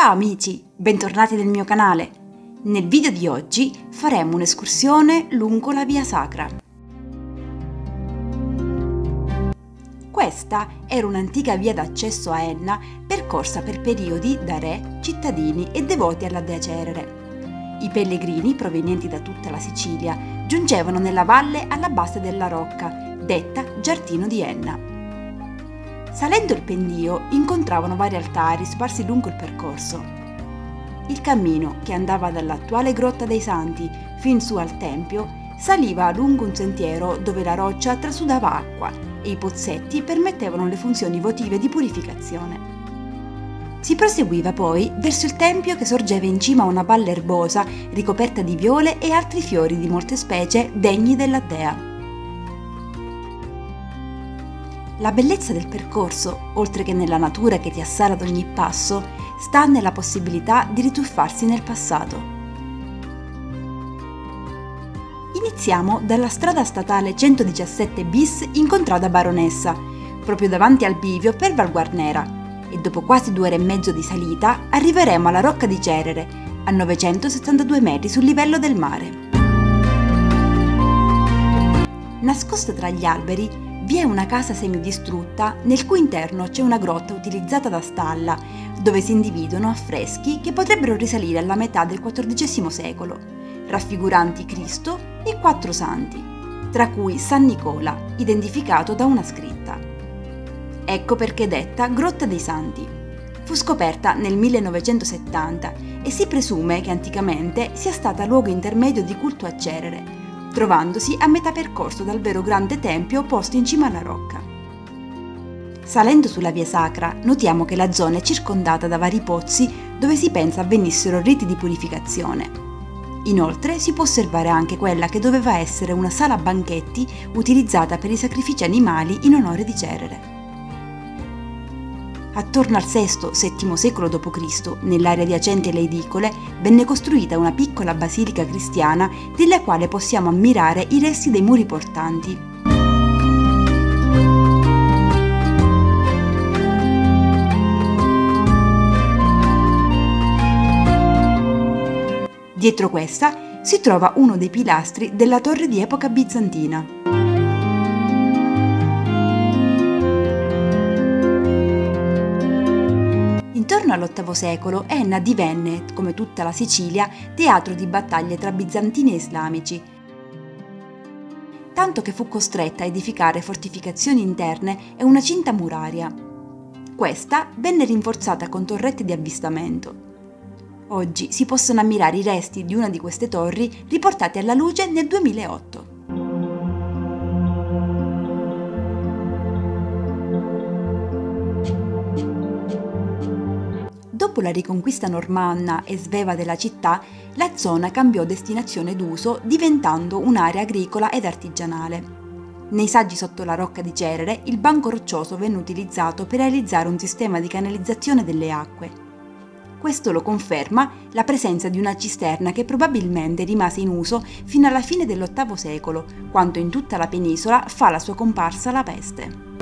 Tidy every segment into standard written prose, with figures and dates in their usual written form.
Ciao amici, bentornati nel mio canale. Nel video di oggi faremo un'escursione lungo la Via Sacra. Questa era un'antica via d'accesso a Enna percorsa per periodi da re, cittadini e devoti alla dea Cerere. I pellegrini provenienti da tutta la Sicilia giungevano nella valle alla base della rocca, detta Giardino di Enna. Salendo il pendio incontravano vari altari sparsi lungo il percorso. Il cammino, che andava dall'attuale Grotta dei Santi fin su al Tempio, saliva lungo un sentiero dove la roccia trasudava acqua e i pozzetti permettevano le funzioni votive di purificazione. Si proseguiva poi verso il Tempio che sorgeva in cima a una valle erbosa ricoperta di viole e altri fiori di molte specie degni della dea. La bellezza del percorso, oltre che nella natura che ti assale ad ogni passo, sta nella possibilità di rituffarsi nel passato. Iniziamo dalla strada statale 117 bis in contrada Baronessa, proprio davanti al bivio per Val Guarnera, e dopo quasi 2 ore e mezzo di salita arriveremo alla Rocca di Cerere, a 972 metri sul livello del mare. Nascosta tra gli alberi vi è una casa semidistrutta nel cui interno c'è una grotta utilizzata da stalla, dove si individuano affreschi che potrebbero risalire alla metà del XIV secolo, raffiguranti Cristo e 4 santi, tra cui San Nicola, identificato da una scritta. Ecco perché detta Grotta dei Santi. Fu scoperta nel 1970 e si presume che anticamente sia stata luogo intermedio di culto a Cerere, trovandosi a metà percorso dal vero grande tempio posto in cima alla rocca. Salendo sulla Via Sacra, notiamo che la zona è circondata da vari pozzi dove si pensa avvenissero riti di purificazione. Inoltre si può osservare anche quella che doveva essere una sala banchetti utilizzata per i sacrifici animali in onore di Cerere. Attorno al VI-VII secolo d.C., nell'area adiacente alle edicole, venne costruita una piccola basilica cristiana della quale possiamo ammirare i resti dei muri portanti. Dietro questa si trova uno dei pilastri della torre di epoca bizantina. Intorno all'VIII secolo Enna divenne, come tutta la Sicilia, teatro di battaglie tra bizantini e islamici, tanto che fu costretta a edificare fortificazioni interne e una cinta muraria. Questa venne rinforzata con torrette di avvistamento. Oggi si possono ammirare i resti di una di queste torri riportati alla luce nel 2008. Dopo la riconquista normanna e sveva della città, la zona cambiò destinazione d'uso diventando un'area agricola ed artigianale. Nei saggi sotto la Rocca di Cerere il banco roccioso venne utilizzato per realizzare un sistema di canalizzazione delle acque. Questo lo conferma la presenza di una cisterna che probabilmente rimase in uso fino alla fine dell'VIII secolo, quando in tutta la penisola fa la sua comparsa la peste.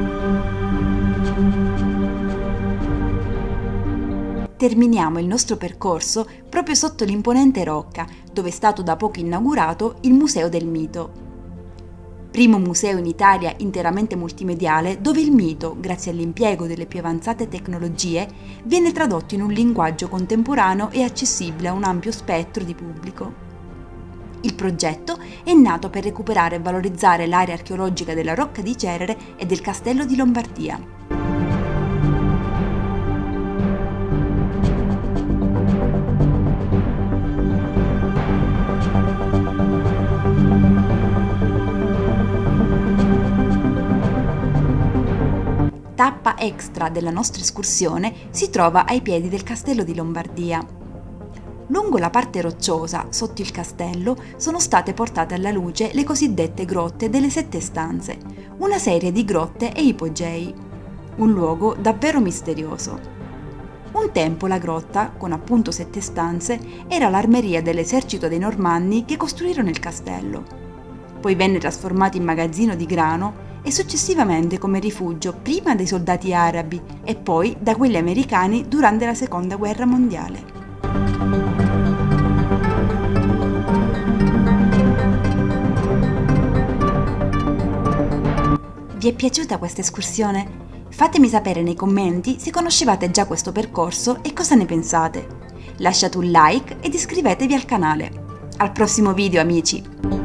Terminiamo il nostro percorso proprio sotto l'imponente rocca, dove è stato da poco inaugurato il Museo del Mito. Primo museo in Italia interamente multimediale dove il mito, grazie all'impiego delle più avanzate tecnologie, viene tradotto in un linguaggio contemporaneo e accessibile a un ampio spettro di pubblico. Il progetto è nato per recuperare e valorizzare l'area archeologica della Rocca di Cerere e del Castello di Lombardia. Tappa extra della nostra escursione si trova ai piedi del Castello di Lombardia. Lungo la parte rocciosa, sotto il castello, sono state portate alla luce le cosiddette grotte delle 7 stanze, una serie di grotte e ipogei. Un luogo davvero misterioso. Un tempo la grotta, con appunto 7 stanze, era l'armeria dell'esercito dei Normanni che costruirono il castello. Poi venne trasformato in magazzino di grano e successivamente come rifugio prima dai soldati arabi e poi da quelli americani durante la Seconda Guerra Mondiale. Vi è piaciuta questa escursione? Fatemi sapere nei commenti se conoscevate già questo percorso e cosa ne pensate. Lasciate un like ed iscrivetevi al canale. Al prossimo video, amici!